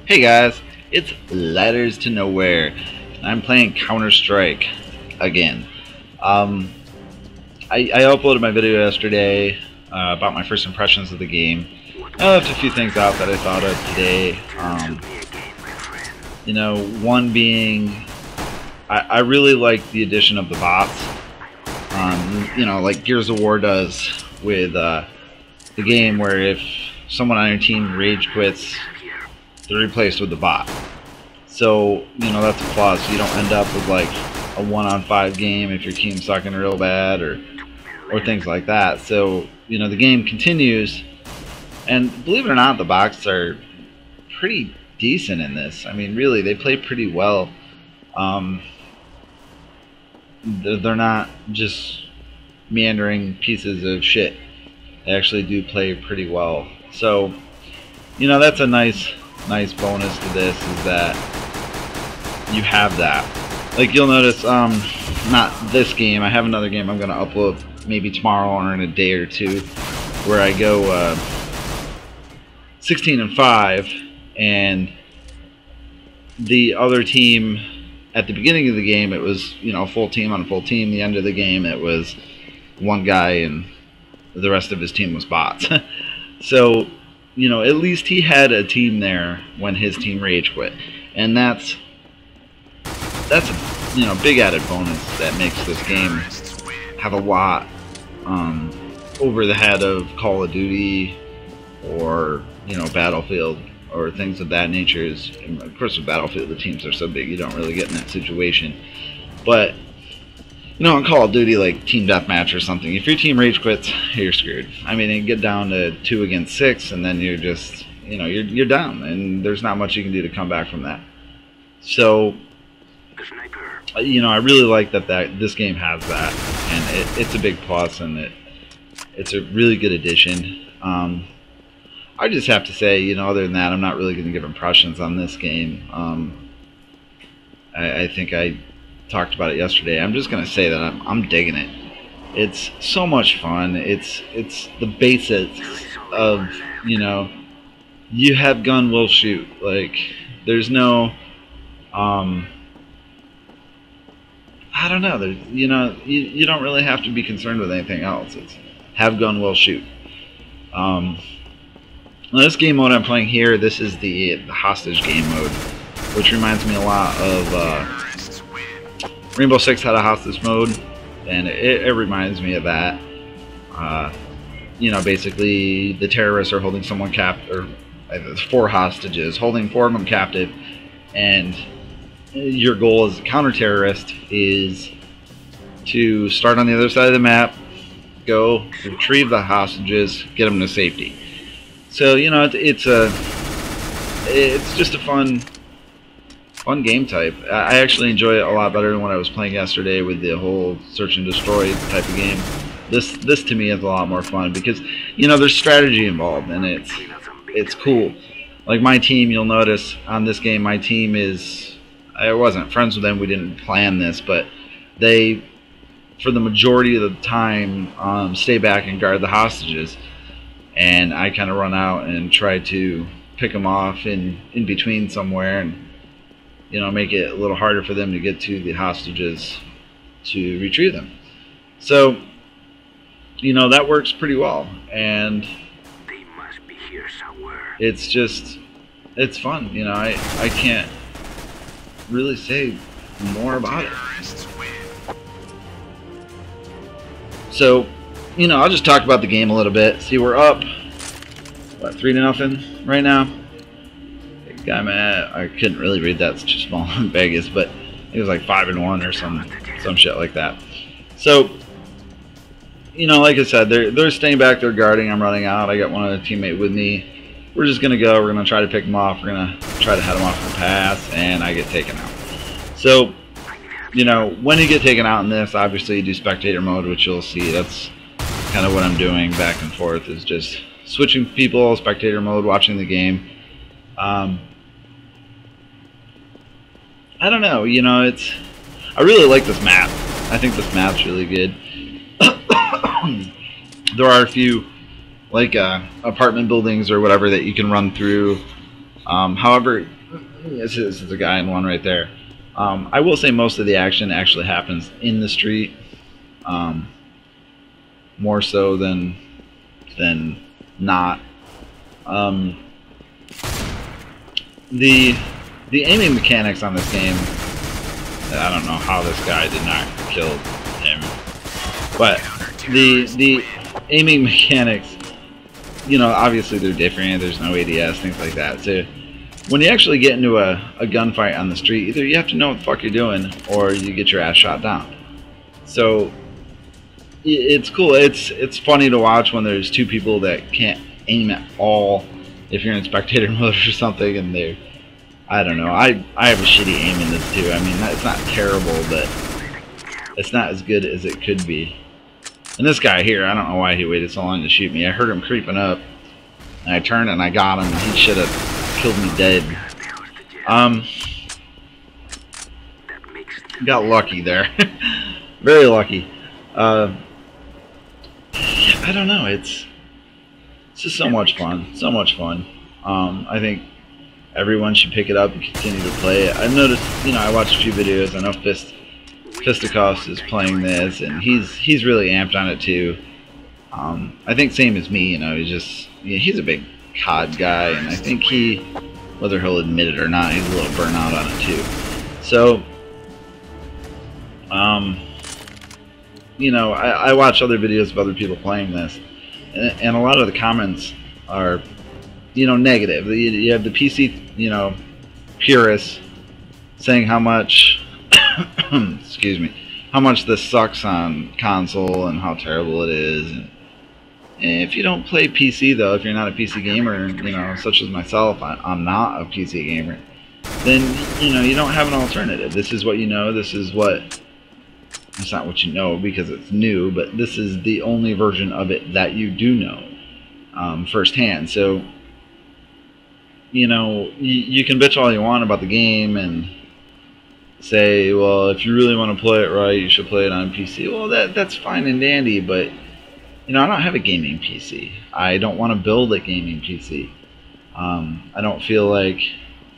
Hey guys, it's Letters to Nowhere. I'm playing Counter-Strike again. Um, I uploaded my video yesterday about my first impressions of the game. I left a few things out that I thought of today. One being I really like the addition of the bots. Like Gears of War does with the game, where if someone on your team rage quits, they're replaced with the bot. So, that's a plus. You don't end up with like a 1-on-5 game if your team's sucking real bad or things like that. So, the game continues, and believe it or not, the bots are pretty decent in this. I mean, really, they play pretty well. They're not just meandering pieces of shit. They actually do play pretty well. So, that's a nice bonus to this, is that you have that. Like, you'll notice, not this game, I have another game I'm going to upload maybe tomorrow or in a day or two, where I go 16-5, and the other team, at the beginning of the game, it was, full team on a full team. The end of the game, it was one guy and the rest of his team was bots. So, at least he had a team there when his team rage quit, and that's a big added bonus that makes this game have a lot over the head of Call of Duty or Battlefield or things of that nature. Of course, with Battlefield, the teams are so big you don't really get in that situation, but in Call of Duty, like team deathmatch or something, if your team rage quits, you're screwed. I mean, you get down to 2 against 6, and then you're just, you're down, and there's not much you can do to come back from that. So, I really like that this game has that, and it's a big plus, and it's a really good addition. I just have to say, other than that, I'm not really going to give impressions on this game. I think I talked about it yesterday. I'm just gonna say that I'm digging it. It's so much fun. It's the basics of you have gun, will shoot. Like, there's no I don't know. There's you don't really have to be concerned with anything else. It's have gun, will shoot. This game mode I'm playing here, this is the hostage game mode, which reminds me a lot of Rainbow Six had a hostage mode, and it reminds me of that. Basically, the terrorists are holding someone captive, or 4 hostages, holding 4 of them captive, and your goal as a counter-terrorist is to start on the other side of the map, go retrieve the hostages, get them to safety. So it's just a fun game type. I actually enjoy it a lot better than what I was playing yesterday with the whole search and destroy type of game. This to me is a lot more fun because there's strategy involved, and it's cool. Like my team, you'll notice on this game, my team I wasn't friends with them. We didn't plan this, but they, for the majority of the time, stay back and guard the hostages, and I kind of run out and try to pick them off in between somewhere, and make it a little harder for them to get to the hostages to retrieve them. So, that works pretty well, and They must be here somewhere. it's fun. I can't really say more about it. So, I'll just talk about the game a little bit. See, we're up, what, 3-0 right now? I'm at, I couldn't really read that, it's too small in Vegas, but it was like 5-1 or some shit like that. So, like I said, they're staying back, they're guarding, I'm running out, I got one other teammate with me. We're just gonna go, we're gonna try to pick them off, we're gonna try to head them off in the pass, and I get taken out. So, when you get taken out in this, obviously you do spectator mode, which you'll see. That's kind of what I'm doing back and forth, is just switching people, spectator mode, watching the game. I don't know, I really like this map. I think this map's really good. There are a few, like, apartment buildings or whatever that you can run through However, this is a guy in one right there. I will say most of the action actually happens in the street, more so than not. The aiming mechanics on this game, I don't know how this guy did not kill him, but the aiming mechanics, you know, obviously they're different. There's no ADS, things like that. So when you actually get into a gunfight on the street, either you have to know what the fuck you're doing, or you get your ass shot down. So it's cool. It's funny to watch when there's two people that can't aim at all. If you're in spectator mode or something, and they're, I don't know. I have a shitty aim in this too. I mean, it's not terrible, but it's not as good as it could be. And this guy here, I don't know why he waited so long to shoot me. I heard him creeping up, and I turned and I got him. He should have killed me dead. Got lucky there. Very lucky. I don't know. It's just so much fun. So much fun. I think everyone should pick it up and continue to play it. I've noticed, you know, I watched a few videos. I know Fisticuffs is playing this, and he's really amped on it too. I think same as me, you know, he's a big COD guy, and I think whether he'll admit it or not, he's a little burnt out on it too. So, you know, I watch other videos of other people playing this, and a lot of the comments are, you know, negative. You have the PC, you know, purists saying how much excuse me, how much this sucks on console and how terrible it is. And if you don't play PC though, if you're not a PC gamer, you know, such as myself, I'm not a PC gamer, then, you know, you don't have an alternative. This is what you know. This is what, it's not what you know because it's new, but this is the only version of it that you do know firsthand. So, you know, you can bitch all you want about the game and say, well, if you really want to play it right, you should play it on PC. Well, that's fine and dandy, but, you know, I don't have a gaming PC. I don't want to build a gaming PC. I don't feel like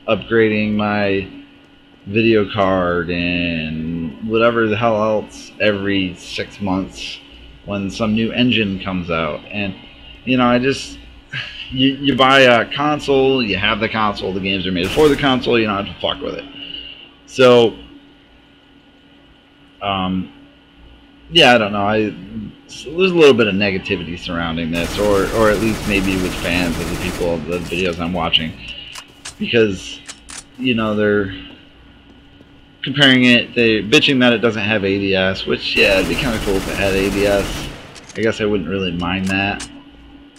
upgrading my video card and whatever the hell else every 6 months when some new engine comes out. And, you know, I just, you buy a console, you have the console, the games are made for the console, you don't have to fuck with it. So, yeah, I don't know. There's a little bit of negativity surrounding this, or at least maybe with fans of the people of the videos I'm watching, because, you know, they're comparing it, they're bitching that it doesn't have ADS, which, yeah, it'd be kind of cool if it had ADS. I guess I wouldn't really mind that,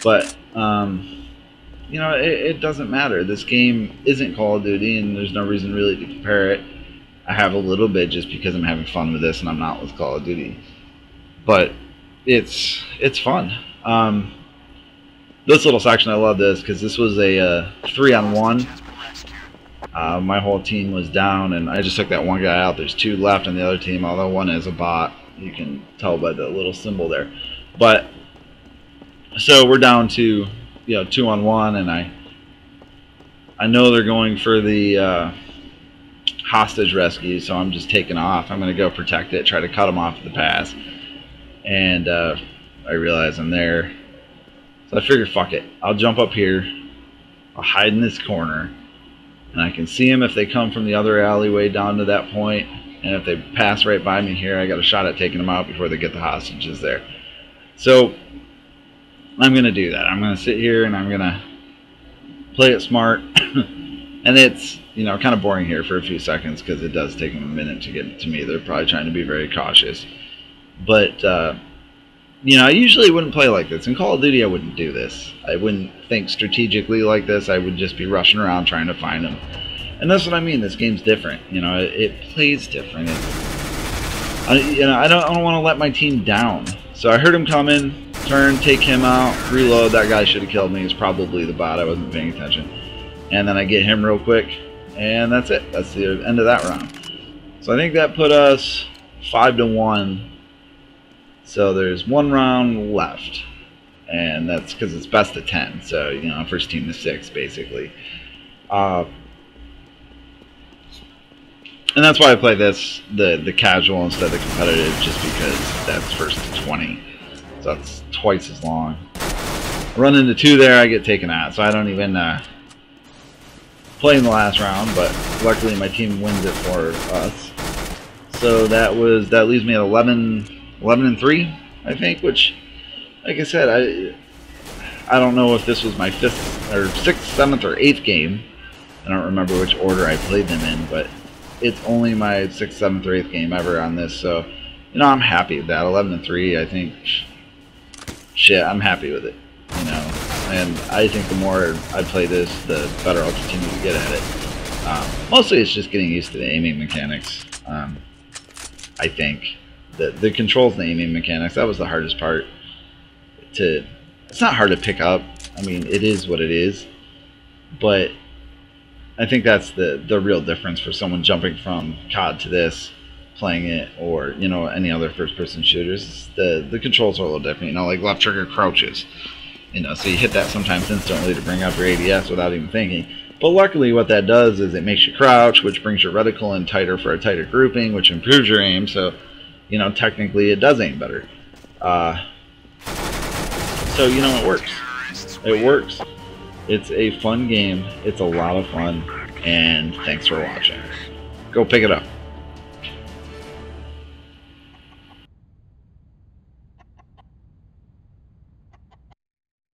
but, you know, it doesn't matter. This game isn't Call of Duty, and there's no reason really to compare it. I have a little bit just because I'm having fun with this and I'm not with Call of Duty. But it's fun. This little section, I love this because this was a 3-on-1. My whole team was down and I just took that one guy out. There's 2 left on the other team, although one is a bot. You can tell by the little symbol there. But so we're down to, you know, 2-on-1, and I know they're going for the hostage rescue, so I'm just taking off. I'm going to go protect it, try to cut them off at the pass. And I realize I'm there. So I figure, fuck it. I'll jump up here. I'll hide in this corner. And I can see them if they come from the other alleyway down to that point. And if they pass right by me here, I got a shot at taking them out before they get the hostages there. So I'm going to do that. I'm going to sit here and I'm going to play it smart. And it's, you know, kind of boring here for a few seconds because it does take them a minute to get to me. They're probably trying to be very cautious. But, you know, I usually wouldn't play like this. In Call of Duty, I wouldn't do this. I wouldn't think strategically like this. I would just be rushing around trying to find them. And that's what I mean. This game's different. You know, it plays different. You know, I don't want to let my team down. So I heard him coming, turn, take him out, reload. That guy should have killed me. He's probably the bot. I wasn't paying attention. And then I get him real quick, and that's it. That's the end of that round. So I think that put us 5-1. So there's 1 round left, and that's because it's best of 10. So, you know, first team to 6 basically. And that's why I play this, the casual instead of the competitive, just because that's first to 20. So that's twice as long. I run into 2 there, I get taken out. So I don't even play in the last round, but luckily my team wins it for us. So that leaves me at 11-3, I think, which, like I said, I don't know if this was my 5th or 6th, 7th, or 8th game. I don't remember which order I played them in, but it's only my 6th, 7th, or 8th game ever on this, so you know I'm happy with that. 11-3, I think. Shit, I'm happy with it. You know, and I think the more I play this, the better I'll continue to get at it. Mostly, it's just getting used to the aiming mechanics. I think the controls and the aiming mechanics, that was the hardest part. It's not hard to pick up. I mean, it is what it is, but I think that's the real difference for someone jumping from COD to this, playing it, or you know, any other first-person shooters. The controls are a little different. You know, like left trigger crouches. You know, so you hit that sometimes instantly to bring up your ADS without even thinking. But luckily, what that does is it makes you crouch, which brings your reticle in tighter for a tighter grouping, which improves your aim. So, you know, technically, it does aim better. So you know, it works. It works. It's a fun game. It's a lot of fun. And thanks for watching. Go pick it up.